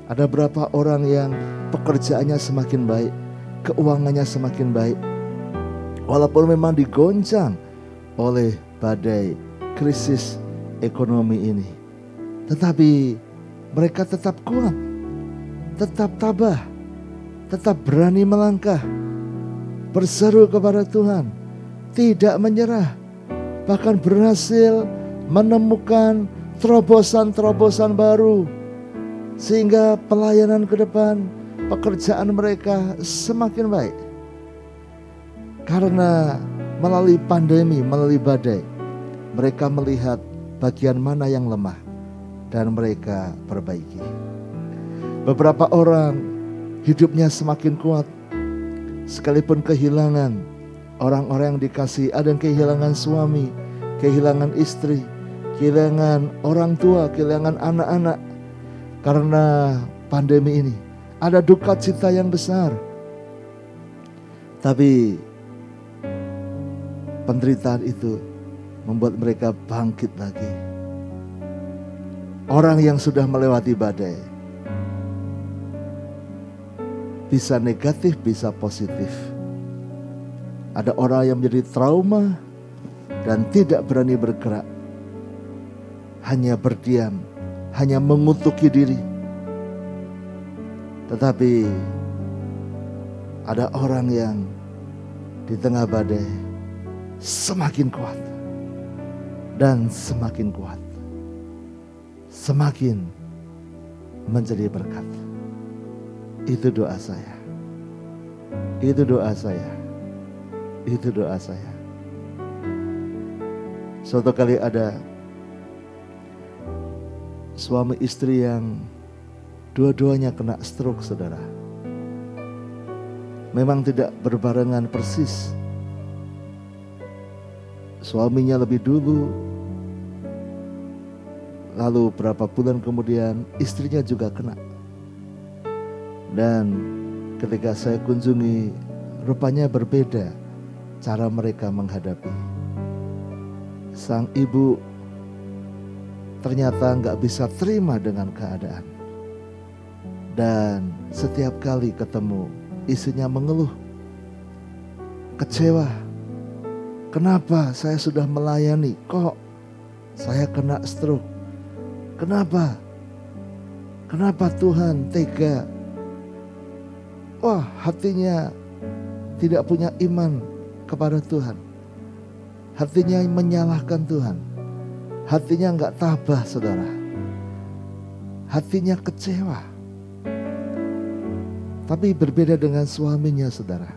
Ada berapa orang yang pekerjaannya semakin baik, keuangannya semakin baik, walaupun memang digoncang oleh badai krisis ekonomi ini, tetapi mereka tetap kuat, tetap tabah, tetap berani melangkah, berseru kepada Tuhan, tidak menyerah, bahkan berhasil menemukan terobosan-terobosan baru, sehingga pelayanan ke depan, pekerjaan mereka semakin baik. Karena melalui pandemi, melalui badai, mereka melihat bagian mana yang lemah dan mereka perbaiki. Beberapa orang hidupnya semakin kuat, sekalipun kehilangan orang-orang yang dikasihi, ada yang kehilangan suami, kehilangan istri, kehilangan orang tua, kehilangan anak-anak karena pandemi ini. Ada duka cita yang besar. Tapi penderitaan itu membuat mereka bangkit lagi. Orang yang sudah melewati badai, bisa negatif, bisa positif. Ada orang yang menjadi trauma dan tidak berani bergerak, hanya berdiam, hanya mengutuki diri. Tetapi ada orang yang di tengah badai semakin kuat dan semakin kuat, semakin menjadi berkat. Itu doa saya. Itu doa saya. Itu doa saya. Suatu kali ada suami istri yang dua-duanya kena stroke, saudara. Memang tidak berbarengan persis. Suaminya lebih dulu, lalu berapa bulan kemudian istrinya juga kena. Dan ketika saya kunjungi, rupanya berbeda cara mereka menghadapi. Sang ibu ternyata gak bisa terima dengan keadaan. Dan setiap kali ketemu, istrinya mengeluh, kecewa. Kenapa saya sudah melayani, kok saya kena stroke? Kenapa? Kenapa Tuhan tega? Wah, hatinya tidak punya iman kepada Tuhan. Hatinya menyalahkan Tuhan. Hatinya enggak tabah, saudara. Hatinya kecewa. Tapi berbeda dengan suaminya, saudara.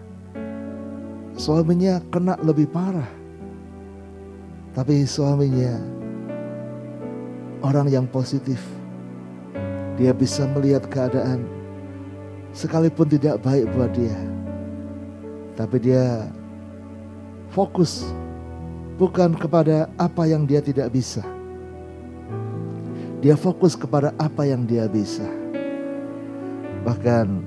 Suaminya kena lebih parah. Tapi suaminya orang yang positif. Dia bisa melihat keadaan sekalipun tidak baik buat dia, tapi dia fokus bukan kepada apa yang dia tidak bisa. Dia fokus kepada apa yang dia bisa. Bahkan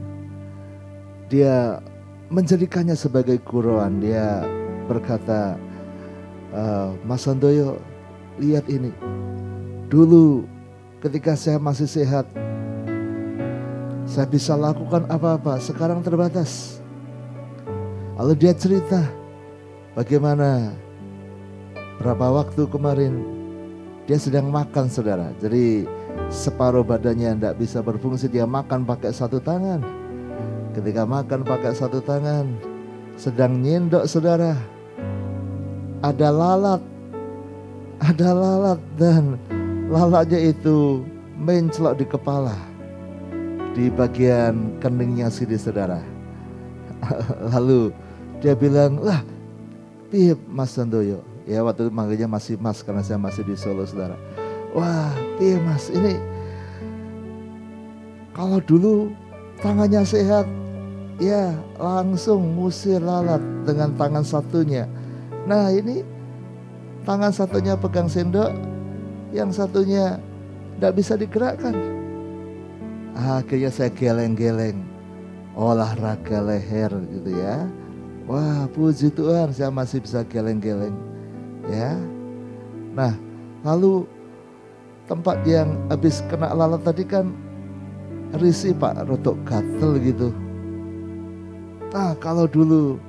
dia menjadikannya sebagai guruan. Dia berkata, Mas Handoyo, lihat ini. Dulu ketika saya masih sehat, saya bisa lakukan apa-apa, sekarang terbatas. Lalu dia cerita bagaimana berapa waktu kemarin dia sedang makan, saudara. Jadi separuh badannya tidak bisa berfungsi, dia makan pakai satu tangan. Ketika makan pakai satu tangan, sedang nyendok, saudara, ada lalat dan lalatnya itu mencelok di kepala, di bagian keningnya sini, saudara. Lalu dia bilang, lah, piye Mas Handoyo? Ya waktu itu manggilnya masih Mas karena saya masih di Solo, saudara. Wah, piye Mas, ini kalau dulu tangannya sehat, ya langsung ngusir lalat dengan tangan satunya. Nah ini tangan satunya pegang sendok, yang satunya tidak bisa digerakkan. Akhirnya saya geleng-geleng, olahraga leher gitu ya. Wah, puji Tuhan saya masih bisa geleng-geleng ya. Nah lalu tempat yang habis kena lalat tadi kan risih Pak, rotok gatel gitu. Nah kalau dulu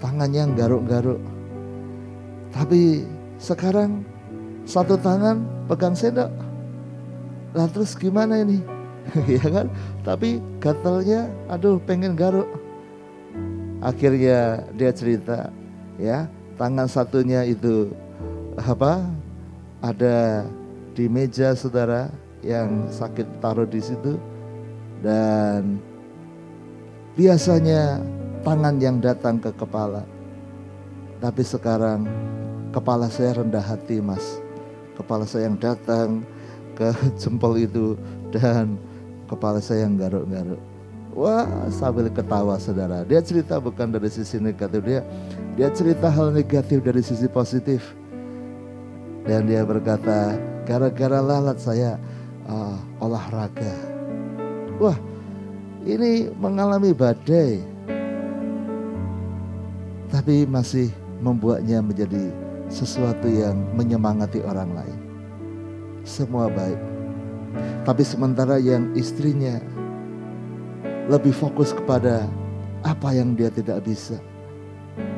tangannya garuk-garuk, tapi sekarang satu tangan pegang sendok. Lah terus gimana ini? Ya kan? Tapi gatelnya, aduh pengen garuk. Akhirnya dia cerita, ya tangan satunya itu ada di meja, saudara, yang sakit taruh di situ. Dan biasanya tangan yang datang ke kepala, tapi sekarang kepala saya rendah hati, Mas. Kepala saya yang datang ke jempol itu, dan kepala saya yang garuk-garuk. Wah, sambil ketawa saudara. Dia cerita bukan dari sisi negatif, dia cerita hal negatif dari sisi positif. Dan dia berkata, gara-gara lalat saya olahraga. Wah, ini mengalami badai, tapi masih membuatnya menjadi sesuatu yang menyemangati orang lain. Semua baik. Tapi sementara yang istrinya lebih fokus kepada apa yang dia tidak bisa.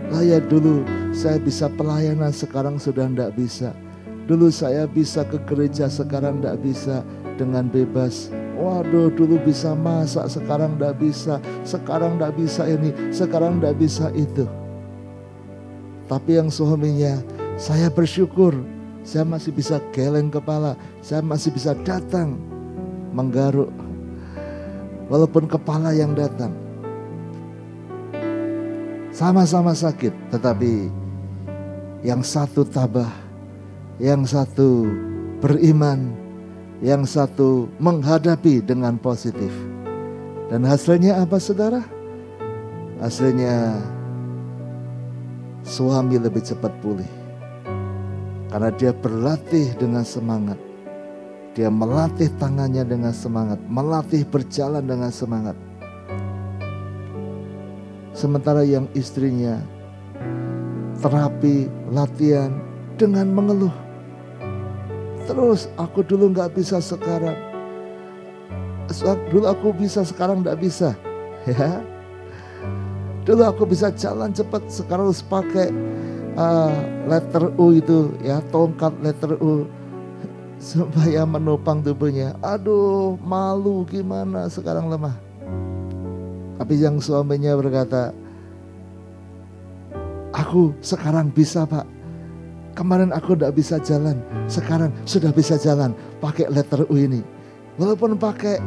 Lah ya, dulu saya bisa pelayanan, sekarang sudah tidak bisa. Dulu saya bisa ke gereja, sekarang tidak bisa dengan bebas. Waduh, dulu bisa masak, sekarang tidak bisa. Sekarang tidak bisa ini, sekarang tidak bisa itu. Tapi yang suaminya, saya bersyukur, saya masih bisa geleng kepala, saya masih bisa datang menggaruk. Walaupun kepala yang datang, sama-sama sakit, tetapi yang satu tabah, yang satu beriman, yang satu menghadapi dengan positif. Dan hasilnya apa saudara? Hasilnya suami lebih cepat pulih. Karena dia berlatih dengan semangat. Dia melatih tangannya dengan semangat, melatih berjalan dengan semangat. Sementara yang istrinya terapi, latihan dengan mengeluh. Terus aku dulu gak bisa sekarang. Dulu aku bisa sekarang gak bisa. Ya. Dulu aku bisa jalan cepat, sekarang harus pakai letter U itu ya, tongkat letter U supaya menopang tubuhnya. Aduh, malu gimana, sekarang lemah. Tapi yang suaminya berkata, aku sekarang bisa Pak. Kemarin aku tidak bisa jalan, sekarang sudah bisa jalan pakai letter U ini. Walaupun pakai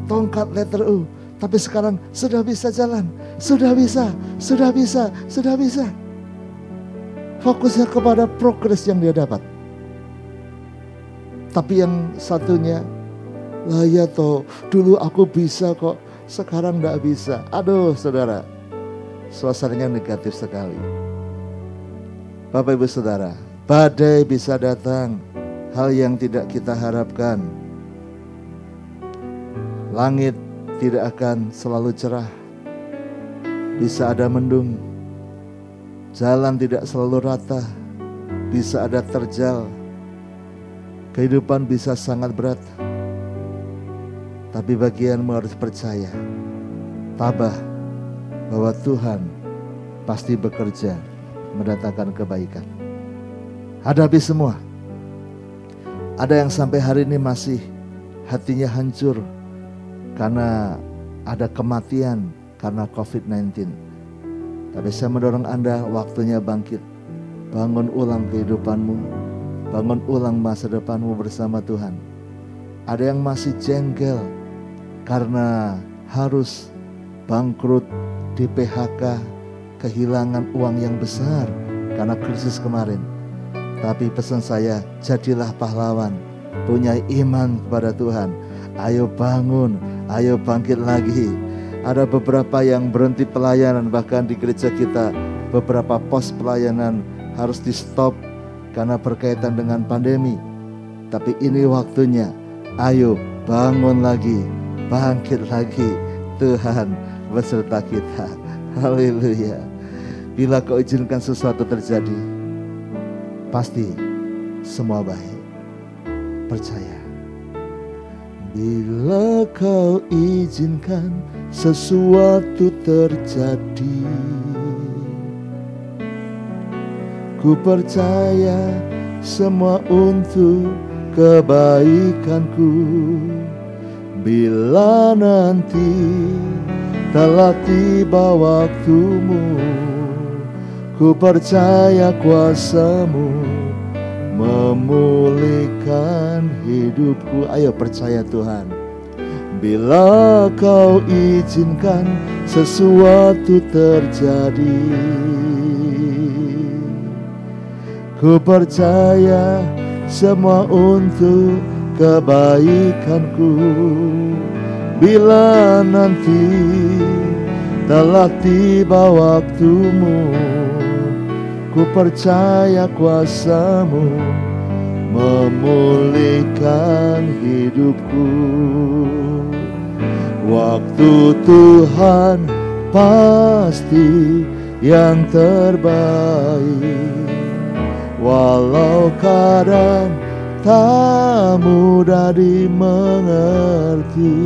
tongkat letter U, tapi sekarang sudah bisa jalan. Sudah bisa. Fokusnya kepada progres yang dia dapat. Tapi yang satunya, lah ya toh, dulu aku bisa kok, sekarang tidak bisa. Aduh saudara, suasananya negatif sekali. Bapak ibu saudara, badai bisa datang, hal yang tidak kita harapkan. Langit tidak akan selalu cerah, bisa ada mendung. Jalan tidak selalu rata, bisa ada terjal. Kehidupan bisa sangat berat. Tapi bagianmu harus percaya, tabah bahwa Tuhan pasti bekerja mendatangkan kebaikan. Hadapi semua. Ada yang sampai hari ini masih hatinya hancur karena ada kematian karena COVID-19. Tapi saya mendorong Anda, waktunya bangkit. Bangun ulang kehidupanmu. Bangun ulang masa depanmu bersama Tuhan. Ada yang masih jengkel karena harus bangkrut, di PHK, kehilangan uang yang besar karena krisis kemarin. Tapi pesan saya, jadilah pahlawan, punya iman kepada Tuhan. Ayo bangun, ayo bangkit lagi. Ada beberapa yang berhenti pelayanan, bahkan di gereja kita beberapa pos pelayanan harus di stop karena berkaitan dengan pandemi. Tapi ini waktunya, ayo bangun lagi, bangkit lagi. Tuhan beserta kita. Haleluya. Bila kau izinkan sesuatu terjadi, pasti semua baik. Percaya. Bila kau izinkan sesuatu terjadi, ku percaya semua untuk kebaikanku. Bila nanti telah tiba waktumu, ku percaya kuasa-Mu memulihkan hidupku. Ayo percaya Tuhan. Bila kau izinkan sesuatu terjadi, ku percaya semua untuk kebaikanku. bila nanti telah tiba waktumu, ku percaya kuasa-Mu memulihkan hidupku. Waktu Tuhan pasti yang terbaik, walau kadang tak mudah dimengerti.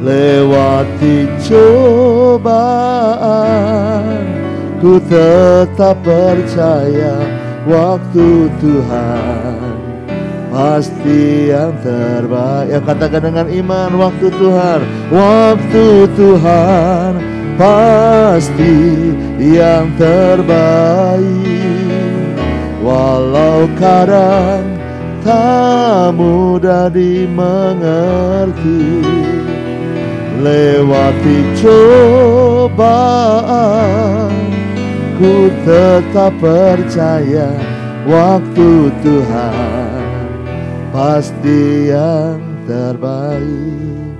Lewati cobaan, ku tetap percaya waktu Tuhan pasti yang terbaik. Ya, katakan dengan iman, waktu Tuhan pasti yang terbaik, walau kadang tak mudah dimengerti. Lewati cobaan, ku tetap percaya waktu Tuhan pasti yang terbaik.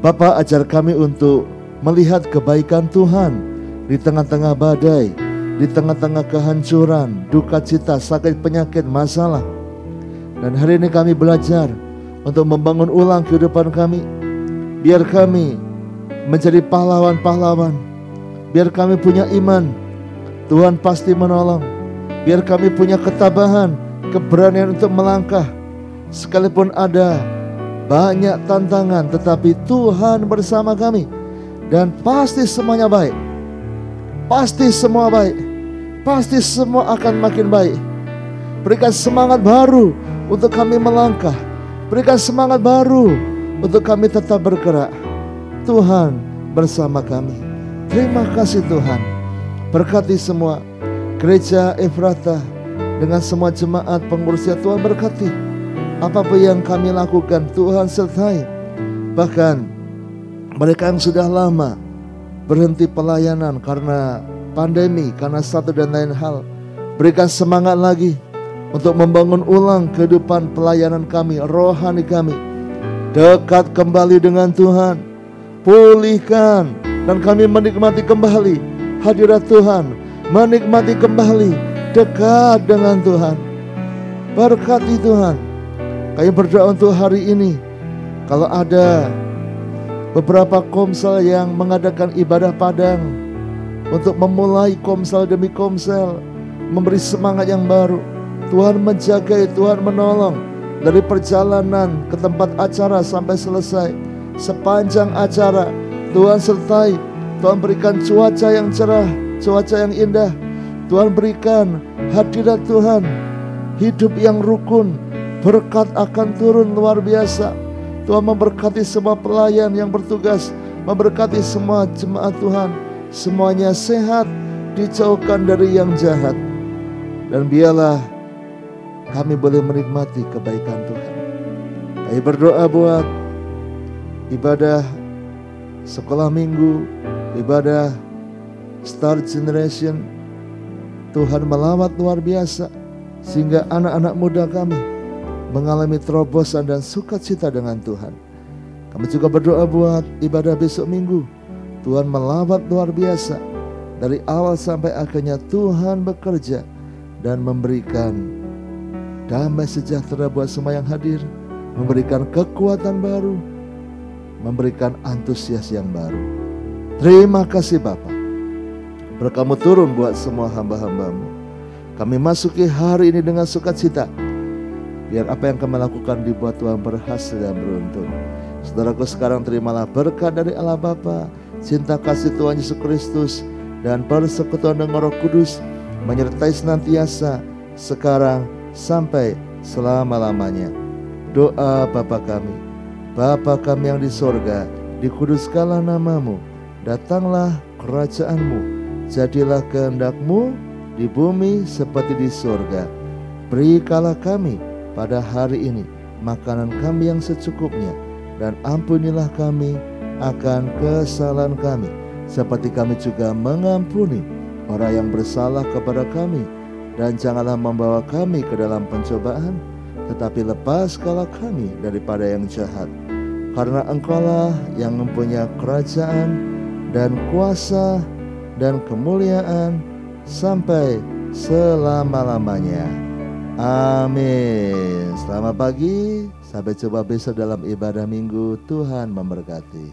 Bapa, ajar kami untuk melihat kebaikan Tuhan di tengah-tengah badai, di tengah-tengah kehancuran, duka cita, sakit, penyakit, masalah. Dan hari ini kami belajar untuk membangun ulang kehidupan kami. Biar kami menjadi pahlawan-pahlawan. Biar kami punya iman, Tuhan pasti menolong. Biar kami punya ketabahan, keberanian untuk melangkah. Sekalipun ada banyak tantangan, tetapi Tuhan bersama kami. Dan pasti semuanya baik. Pasti semua baik. Pasti semua akan makin baik. Berikan semangat baru untuk kami melangkah. Berikan semangat baru untuk kami tetap bergerak. Tuhan bersama kami. Terima kasih Tuhan. Berkati semua gereja Efrata dengan semua jemaat pengurusnya. Tuhan berkati. Apapun yang kami lakukan, Tuhan sertai. Bahkan mereka yang sudah lama berhenti pelayanan karena pandemi, karena satu dan lain hal, berikan semangat lagi untuk membangun ulang kehidupan pelayanan kami, rohani kami. Dekat kembali dengan Tuhan, pulihkan, dan kami menikmati kembali hadirat Tuhan, menikmati kembali dekat dengan Tuhan. Berkati Tuhan. Kami berdoa untuk hari ini, kalau ada beberapa komsel yang mengadakan ibadah padang, untuk memulai komsel demi komsel, memberi semangat yang baru. Tuhan menjaga, Tuhan menolong. Dari perjalanan ke tempat acara sampai selesai, sepanjang acara Tuhan sertai. Tuhan berikan cuaca yang cerah, cuaca yang indah. Tuhan berikan hadirat Tuhan, hidup yang rukun. Berkat akan turun luar biasa. Tuhan memberkati semua pelayan yang bertugas, memberkati semua jemaat Tuhan. Semuanya sehat, dijauhkan dari yang jahat. Dan biarlah kami boleh menikmati kebaikan Tuhan. Kami berdoa buat ibadah sekolah minggu, ibadah Star Generation. Tuhan melawat luar biasa, sehingga anak-anak muda kami mengalami terobosan dan sukacita dengan Tuhan. Kami juga berdoa buat ibadah besok minggu. Tuhan melawat luar biasa. Dari awal sampai akhirnya Tuhan bekerja dan memberikan damai sejahtera buat semua yang hadir, memberikan kekuatan baru, memberikan antusias yang baru. Terima kasih Bapa. Berkat-Mu turun buat semua hamba-hamba-Mu. Kami masuki hari ini dengan sukacita. Biar apa yang kami lakukan dibuat Tuhan berhasil dan beruntung. Saudaraku sekarang terimalah berkat dari Allah Bapa, cinta kasih Tuhan Yesus Kristus, dan persekutuan dengan Roh Kudus menyertai senantiasa sekarang sampai selama-lamanya. Doa Bapa kami. Bapa kami yang di sorga, dikuduskanlah nama-Mu, datanglah kerajaan-Mu, jadilah kehendak-Mu di bumi seperti di sorga. Berikanlah kami pada hari ini makanan kami yang secukupnya, dan ampunilah kami akan kesalahan kami, seperti kami juga mengampuni orang yang bersalah kepada kami. Dan janganlah membawa kami ke dalam pencobaan, tetapi lepaskanlah kami daripada yang jahat. karena Engkaulah yang mempunyai kerajaan dan kuasa dan kemuliaan sampai selama-lamanya. Amin. Selamat pagi, sampai jumpa besok dalam ibadah minggu. Tuhan memberkati.